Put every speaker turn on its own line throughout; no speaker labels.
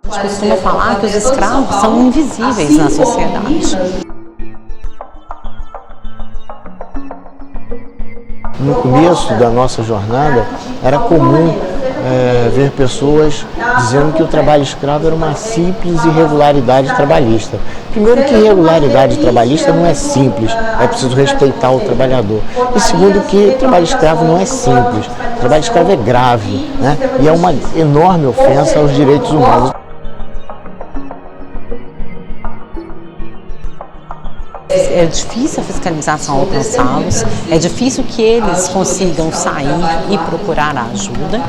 A gente costuma falar que os escravos são invisíveis na sociedade.
No começo da nossa jornada, era comum ver pessoas dizendo que o trabalho escravo era uma simples irregularidade trabalhista. Primeiro que irregularidade trabalhista não é simples, é preciso respeitar o trabalhador. E segundo que trabalho escravo não é simples, o trabalho escravo é grave, né? E é uma enorme ofensa aos direitos humanos.
É difícil a fiscalização alcançá-los, é difícil que eles consigam sair e procurar ajuda.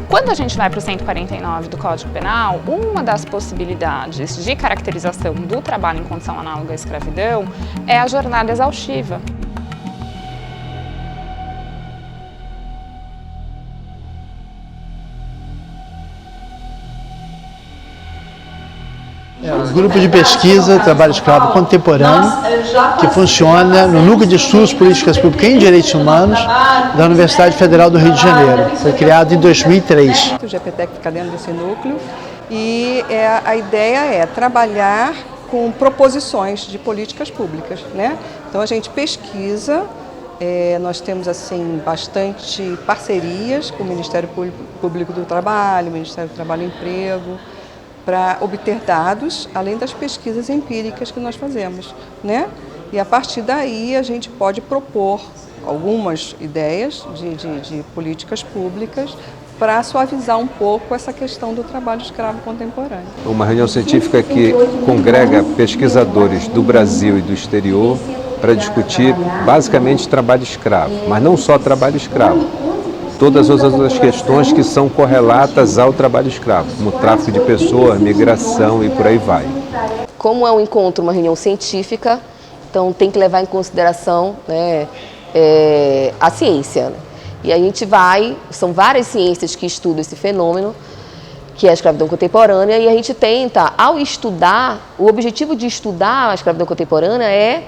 Quando a gente vai para o 149 do Código Penal, uma das possibilidades de caracterização do trabalho em condição análoga à escravidão é a jornada exaustiva.
É um grupo de pesquisa, trabalho escravo contemporâneo, que funciona no Núcleo de Estudos Políticas Públicas em Direitos Humanos da Universidade Federal do Rio de Janeiro. Foi criado em 2003.
O GPTEC fica dentro desse núcleo e a ideia é trabalhar com proposições de políticas públicas, né? Então a gente pesquisa, nós temos assim bastante parcerias com o Ministério Público do Trabalho, Ministério do Trabalho e Emprego, para obter dados, além das pesquisas empíricas que nós fazemos, né? E a partir daí a gente pode propor algumas ideias de políticas públicas para suavizar um pouco essa questão do trabalho escravo contemporâneo.
Uma reunião científica que congrega pesquisadores do Brasil e do exterior para discutir basicamente trabalho escravo, mas não só trabalho escravo. Todas as outras questões que são correlatas ao trabalho escravo, como tráfico de pessoas, migração e por aí vai.
Como é um encontro, uma reunião científica, então tem que levar em consideração, né, a ciência. E a gente são várias ciências que estudam esse fenômeno, que é a escravidão contemporânea, e a gente tenta, ao estudar, o objetivo de estudar a escravidão contemporânea é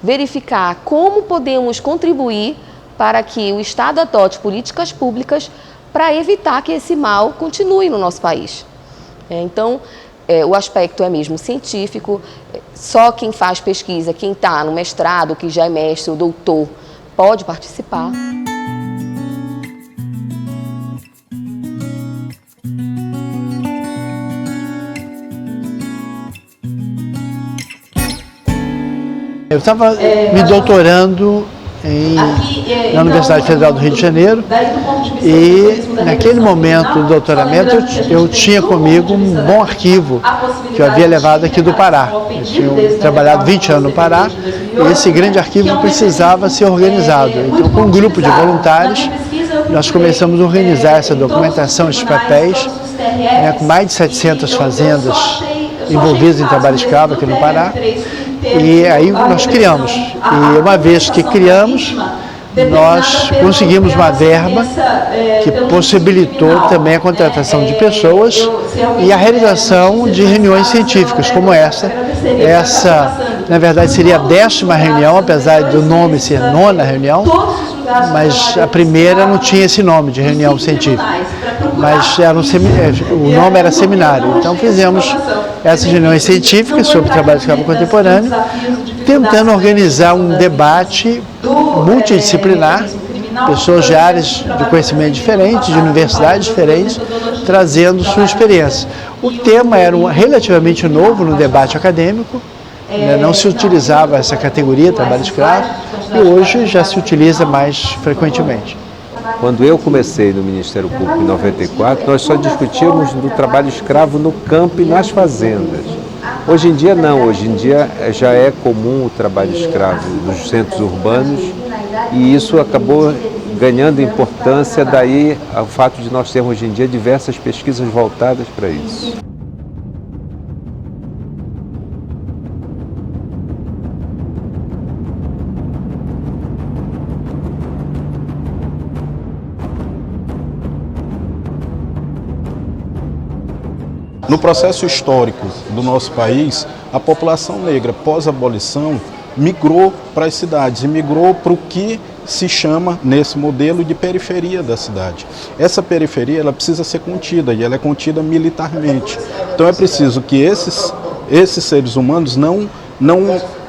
verificar como podemos contribuir para que o Estado adote políticas públicas para evitar que esse mal continue no nosso país. Então, o aspecto é mesmo científico, só quem faz pesquisa, quem está no mestrado, que já é mestre ou doutor, pode participar.
Eu estava me doutorando na Universidade Federal do Rio de Janeiro e naquele momento do doutoramento eu tinha comigo um bom arquivo que eu havia levado aqui do Pará. Eu tinha trabalhado 20 anos no Pará e esse grande arquivo precisava ser organizado. Então, com um grupo de voluntários, nós começamos a organizar essa documentação, esses papéis, com mais de 700 fazendas envolvidas em trabalho escravo aqui no Pará. E aí nós criamos, e uma vez que criamos, nós conseguimos uma verba que possibilitou também a contratação de pessoas e a realização de reuniões científicas como essa. Essa, na verdade, seria a 10ª reunião, apesar do nome ser 9ª reunião, mas a primeira não tinha esse nome de reunião científica, mas o nome era seminário. Então fizemos essas reuniões científicas sobre trabalho escravo contemporâneo, tentando organizar um debate multidisciplinar, pessoas de áreas de conhecimento diferentes, de universidades diferentes, trazendo sua experiência. O tema era relativamente novo no debate acadêmico, não se utilizava essa categoria, trabalho escravo, e hoje já se utiliza mais frequentemente.
Quando eu comecei no Ministério Público em 94, nós só discutíamos do trabalho escravo no campo e nas fazendas. Hoje em dia não, hoje em dia já é comum o trabalho escravo nos centros urbanos e isso acabou ganhando importância, daí o fato de nós termos hoje em dia diversas pesquisas voltadas para isso.
No processo histórico do nosso país, a população negra pós-abolição migrou para as cidades e migrou para o que se chama, nesse modelo, de periferia da cidade. Essa periferia ela precisa ser contida, e ela é contida militarmente. Então é preciso que esses seres humanos não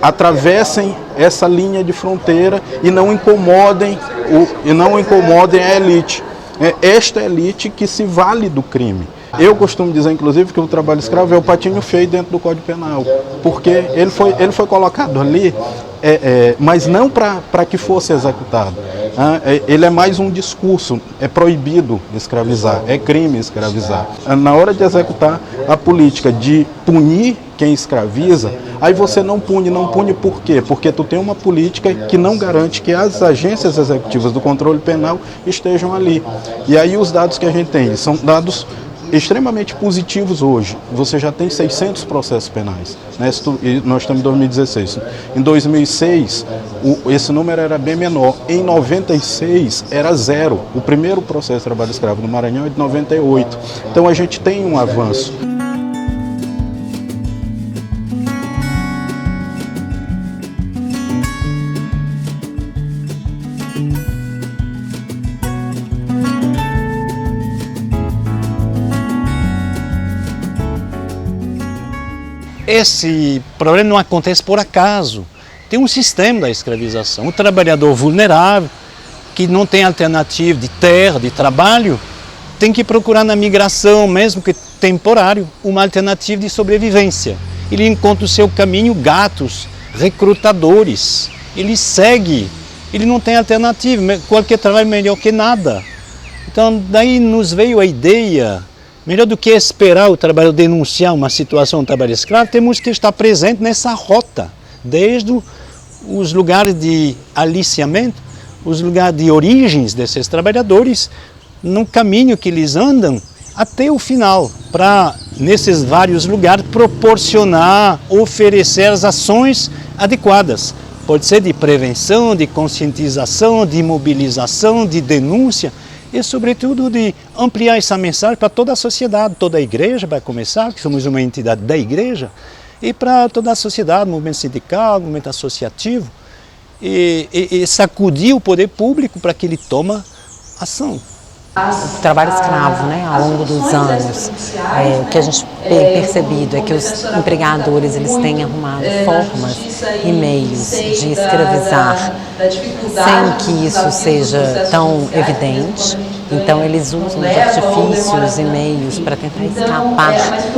atravessem essa linha de fronteira e não incomodem a elite. É esta elite que se vale do crime. Eu costumo dizer, inclusive, que o trabalho escravo é o patinho feio dentro do Código Penal, porque ele foi colocado ali, mas não para que fosse executado. Ele é mais um discurso, é proibido escravizar, é crime escravizar. Na hora de executar a política de punir quem escraviza, aí você não pune por quê? Porque tu tem uma política que não garante que as agências executivas do controle penal estejam ali. E aí os dados que a gente tem são dados extremamente positivos hoje. Você já tem 600 processos penais, né? Nós estamos em 2016. Em 2006, esse número era bem menor. Em 96, era 0. O primeiro processo de trabalho escravo no Maranhão é de 98. Então a gente tem um avanço.
Esse problema não acontece por acaso. Tem um sistema da escravização. O trabalhador vulnerável, que não tem alternativa de terra, de trabalho, tem que procurar na migração, mesmo que temporário, uma alternativa de sobrevivência. Ele encontra o seu caminho, gatos, recrutadores. Ele segue, ele não tem alternativa, qualquer trabalho é melhor que nada. Então, daí nos veio a ideia, melhor do que esperar o trabalhador denunciar uma situação de trabalho escravo, temos que estar presente nessa rota, desde os lugares de aliciamento, os lugares de origens desses trabalhadores, no caminho que eles andam até o final, para, nesses vários lugares, proporcionar, oferecer as ações adequadas. Pode ser de prevenção, de conscientização, de mobilização, de denúncia, e, sobretudo, de ampliar essa mensagem para toda a sociedade, toda a igreja, vai começar, que somos uma entidade da igreja, e para toda a sociedade, movimento sindical, movimento associativo, e sacudir o poder público para que ele tome ação.
O trabalho escravo, né, ao longo dos anos, o que a gente tem percebido é que os empregadores eles têm arrumado formas e meios de escravizar sem que isso seja tão evidente. Então eles usam de artifícios e meios para tentar escapar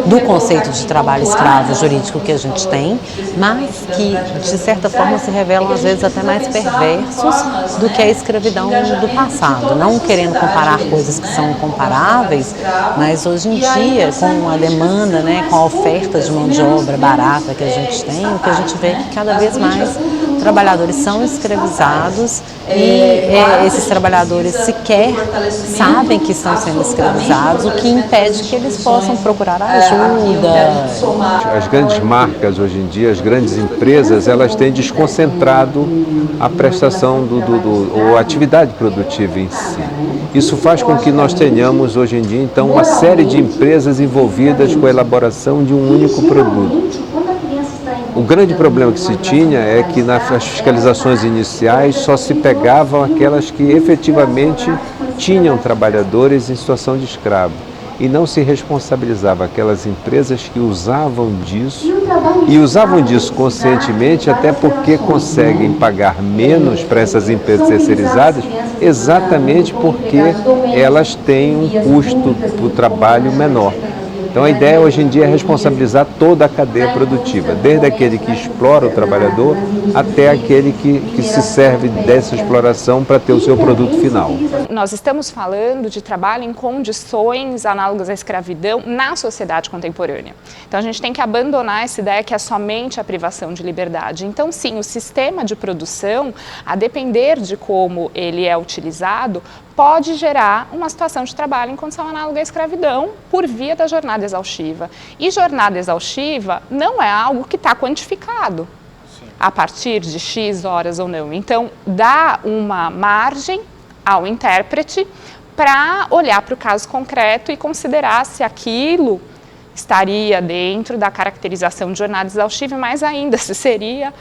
do conceito de trabalho escravo jurídico que a gente tem, mas que de certa forma se revelam às vezes até mais perversos do que a escravidão do passado, não querendo comparar coisas que são incomparáveis, mas hoje em dia com a demanda, né, com a oferta de mão de obra barata que a gente tem, o que a gente vê é que cada vez mais trabalhadores são escravizados e esses trabalhadores sequer sabem que estão sendo escravizados, o que impede que eles possam procurar ajuda.
As grandes marcas hoje em dia, as grandes empresas, elas têm desconcentrado a prestação ou a atividade produtiva em si. Isso faz com que nós tenhamos hoje em dia, então, uma série de empresas envolvidas com a elaboração de um único produto. O grande problema que se tinha é que nas fiscalizações iniciais só se pegavam aquelas que efetivamente tinham trabalhadores em situação de escravo e não se responsabilizava aquelas empresas que usavam disso e usavam disso conscientemente, até porque conseguem pagar menos para essas empresas terceirizadas exatamente porque elas têm um custo do trabalho menor. Então a ideia hoje em dia é responsabilizar toda a cadeia produtiva, desde aquele que explora o trabalhador até aquele que se serve dessa exploração para ter o seu produto final.
Nós estamos falando de trabalho em condições análogas à escravidão na sociedade contemporânea. Então a gente tem que abandonar essa ideia que é somente a privação de liberdade. Então sim, o sistema de produção, a depender de como ele é utilizado, pode gerar uma situação de trabalho em condição análoga à escravidão por via da jornada exaustiva. E jornada exaustiva não é algo que está quantificado a partir de X horas ou não. Então, dá uma margem ao intérprete para olhar para o caso concreto e considerar se aquilo estaria dentro da caracterização de jornada exaustiva, mas ainda se seria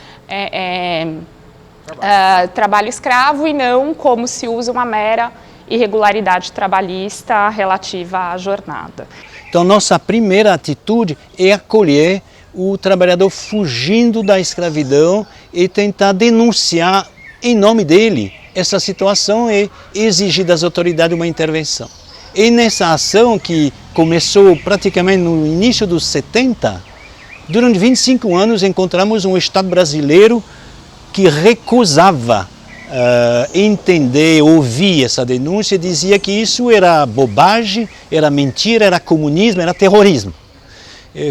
trabalho escravo e não como se usa uma mera irregularidade trabalhista relativa à jornada.
Então, nossa primeira atitude é acolher o trabalhador fugindo da escravidão e tentar denunciar em nome dele essa situação e exigir das autoridades uma intervenção. E nessa ação, que começou praticamente no início dos 70, durante 25 anos encontramos um Estado brasileiro que recusava entender, ouvir essa denúncia e dizia que isso era bobagem, era mentira, era comunismo, era terrorismo.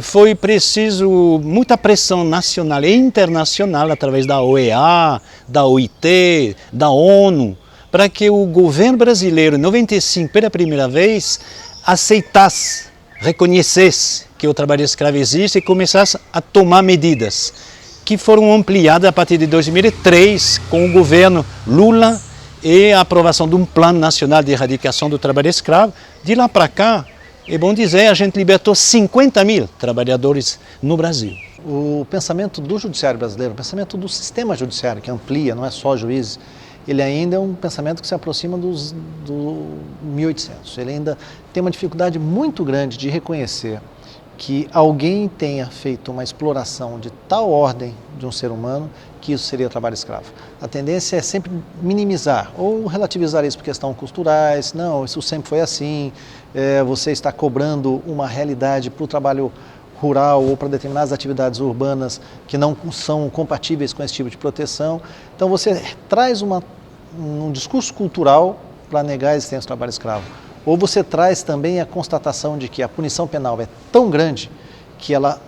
Foi preciso muita pressão nacional e internacional através da OEA, da OIT, da ONU, para que o governo brasileiro, em 95, pela primeira vez, aceitasse, reconhecesse que o trabalho escravo existe e começasse a tomar medidas que foram ampliadas a partir de 2003 com o governo Lula e a aprovação de um plano nacional de erradicação do trabalho escravo. De lá para cá, é bom dizer, a gente libertou 50 mil trabalhadores no Brasil.
O pensamento do judiciário brasileiro, o pensamento do sistema judiciário, que amplia, não é só juízes, ele ainda é um pensamento que se aproxima do 1800. Ele ainda tem uma dificuldade muito grande de reconhecer que alguém tenha feito uma exploração de tal ordem de um ser humano que isso seria trabalho escravo. A tendência é sempre minimizar ou relativizar isso por questões culturais. Não, isso sempre foi assim, você está cobrando uma realidade para o trabalho rural ou para determinadas atividades urbanas que não são compatíveis com esse tipo de proteção. Então você traz um discurso cultural para negar a existência do trabalho escravo. Ou você traz também a constatação de que a punição penal é tão grande que ela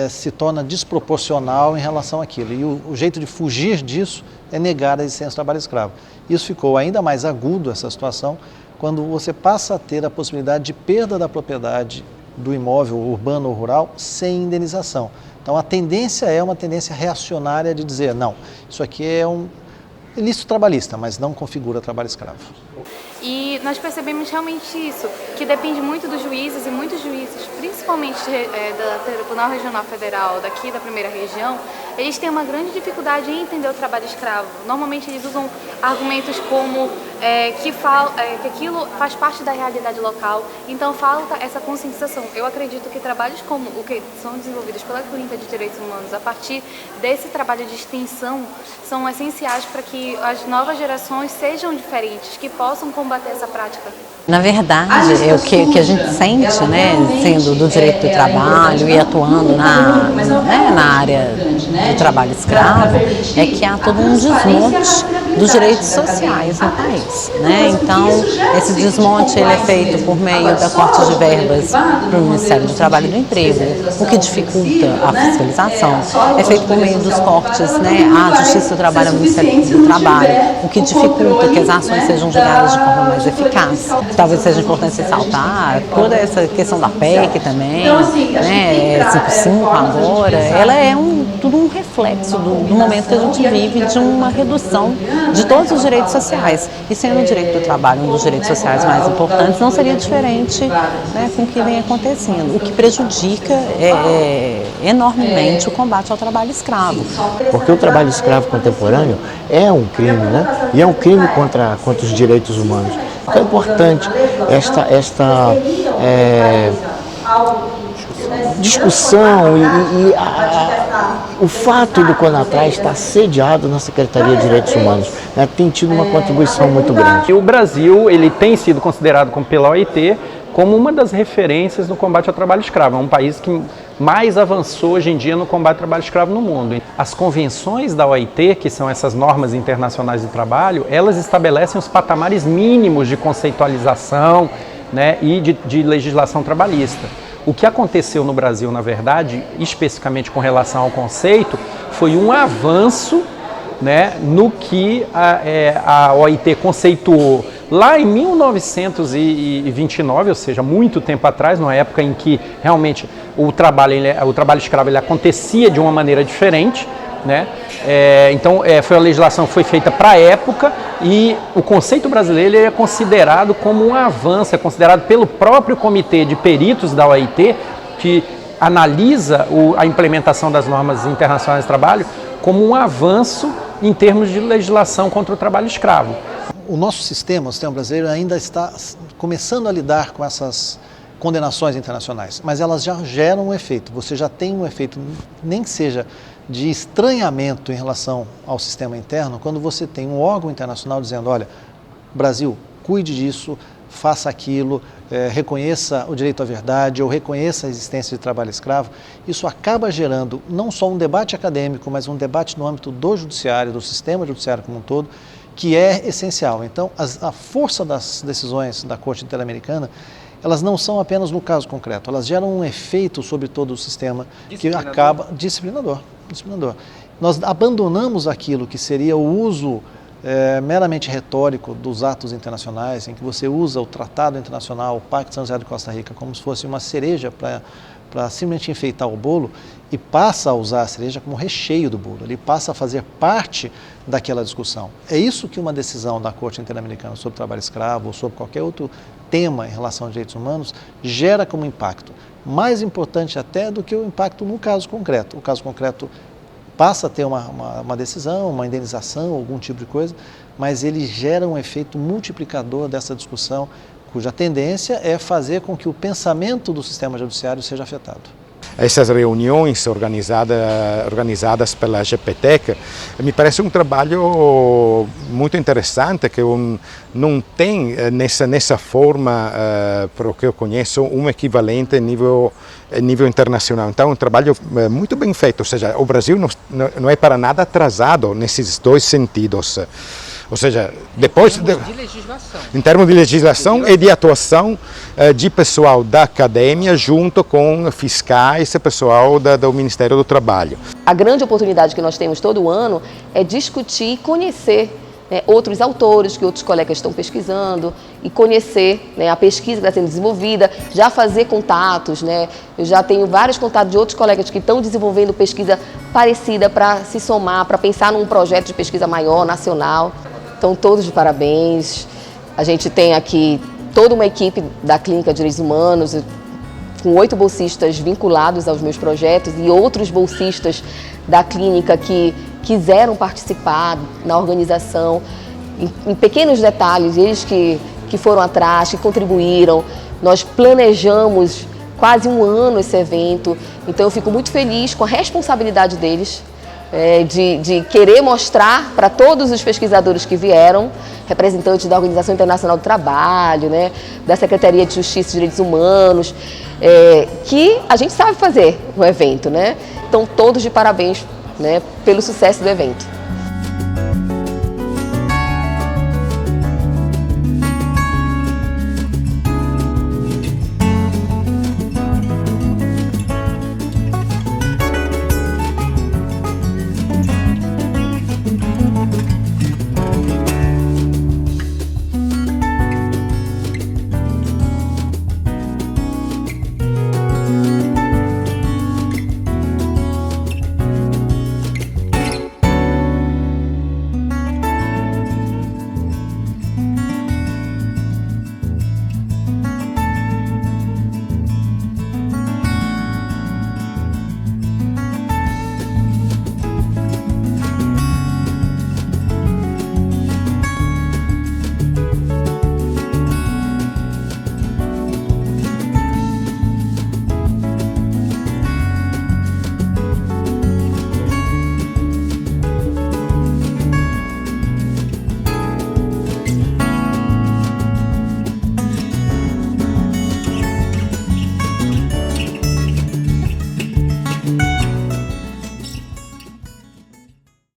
se torna desproporcional em relação àquilo. E o jeito de fugir disso é negar a existência do trabalho escravo. Isso ficou ainda mais agudo, essa situação, quando você passa a ter a possibilidade de perda da propriedade do imóvel urbano ou rural sem indenização. Então a tendência é uma tendência reacionária de dizer, não, isso aqui é um ilícito trabalhista, mas não configura trabalho escravo.
E nós percebemos realmente isso, que depende muito dos juízes, e muitos juízes, principalmente da Tribunal Regional Federal, daqui da primeira região, eles têm uma grande dificuldade em entender o trabalho escravo. Normalmente eles usam argumentos como que aquilo faz parte da realidade local, então falta essa conscientização. Eu acredito que trabalhos como o que são desenvolvidos pela Clínica de Direitos Humanos, a partir desse trabalho de extensão, são essenciais para que as novas gerações sejam diferentes, que possam combater essa prática.
Na verdade, o que a gente sente, né, sendo do direito do trabalho e atuando na área do trabalho escravo, é que há todo um desmonte dos direitos sociais no país, né? Então, esse desmonte ele é feito por meio da corte de verbas para o Ministério do Trabalho e do Emprego, o que dificulta a fiscalização. É feito por meio dos cortes, né, à Justiça do Trabalho, ao Ministério do Trabalho, o que dificulta que as ações sejam julgadas de forma mais eficaz. Talvez seja importante ressaltar toda essa questão da PEC também, né, 55 agora, ela é tudo um reflexo do momento que a gente vive de uma redução de todos os direitos sociais. E sendo o direito do trabalho um dos direitos sociais mais importantes, não seria diferente, né, com o que vem acontecendo, o que prejudica enormemente o combate ao trabalho escravo.
Porque o trabalho escravo contemporâneo é um crime, né? E é um crime contra os direitos humanos. Então é importante esta discussão o fato do CONATRAS estar sediado na Secretaria de Direitos Humanos, né, tem tido uma contribuição muito grande.
O Brasil ele tem sido considerado pela OIT como uma das referências no combate ao trabalho escravo. É um país que mais avançou hoje em dia no combate ao trabalho escravo no mundo. As convenções da OIT, que são essas normas internacionais do trabalho, elas estabelecem os patamares mínimos de conceitualização, né, e de legislação trabalhista. O que aconteceu no Brasil, na verdade, especificamente com relação ao conceito, foi um avanço, né, no que a OIT conceituou lá em 1929, ou seja, muito tempo atrás, numa época em que realmente o trabalho escravo ele acontecia de uma maneira diferente, né? Então a legislação foi feita para a época e o conceito brasileiro ele é considerado como um avanço, é considerado pelo próprio comitê de peritos da OIT, que analisa a implementação das normas internacionais de trabalho, como um avanço em termos de legislação contra o trabalho escravo.
O nosso sistema, o sistema brasileiro, ainda está começando a lidar com essas condenações internacionais, mas elas já geram um efeito. Você já tem um efeito, nem que seja de estranhamento em relação ao sistema interno, quando você tem um órgão internacional dizendo, olha, Brasil, cuide disso, faça aquilo, reconheça o direito à verdade ou reconheça a existência de trabalho escravo. Isso acaba gerando não só um debate acadêmico, mas um debate no âmbito do judiciário, do sistema judiciário como um todo, que é essencial. Então, a força das decisões da Corte Interamericana, elas não são apenas no caso concreto, elas geram um efeito sobre todo o sistema que acaba disciplinador. Nós abandonamos aquilo que seria o uso meramente retórico dos atos internacionais, em que você usa o Tratado Internacional, o Pacto de São José de Costa Rica, como se fosse uma cereja para simplesmente enfeitar o bolo, e passa a usar a cereja como recheio do bolo, ele passa a fazer parte daquela discussão. É isso que uma decisão da Corte Interamericana sobre trabalho escravo ou sobre qualquer outro tema em relação aos direitos humanos gera como impacto. Mais importante até do que o impacto no caso concreto. O caso concreto passa a ter uma decisão, uma indenização, algum tipo de coisa, mas ele gera um efeito multiplicador dessa discussão, cuja tendência é fazer com que o pensamento do sistema judiciário seja afetado.
Essas reuniões organizadas pela GPTEC me parece um trabalho muito interessante, que não tem nessa forma, para o que eu conheço, um equivalente a nível internacional. Então é um trabalho muito bem feito, ou seja, o Brasil não é para nada atrasado nesses dois sentidos. Ou seja, depois em termos de legislação e de atuação de pessoal da academia junto com fiscais e pessoal do Ministério do Trabalho.
A grande oportunidade que nós temos todo ano é discutir e conhecer outros autores que outros colegas estão pesquisando e conhecer a pesquisa que está sendo desenvolvida, já fazer contatos. Eu já tenho vários contatos de outros colegas que estão desenvolvendo pesquisa parecida para se somar, para pensar num projeto de pesquisa maior, nacional. Então, todos de parabéns. A gente tem aqui toda uma equipe da Clínica de Direitos Humanos, com 8 bolsistas vinculados aos meus projetos e outros bolsistas da clínica que quiseram participar na organização, em pequenos detalhes, eles que foram atrás, que contribuíram. Nós planejamos quase um ano esse evento, então eu fico muito feliz com a responsabilidade deles, de querer mostrar para todos os pesquisadores que vieram, representantes da Organização Internacional do Trabalho, da Secretaria de Justiça e Direitos Humanos, que a gente sabe fazer o evento. Então, todos de parabéns pelo sucesso do evento.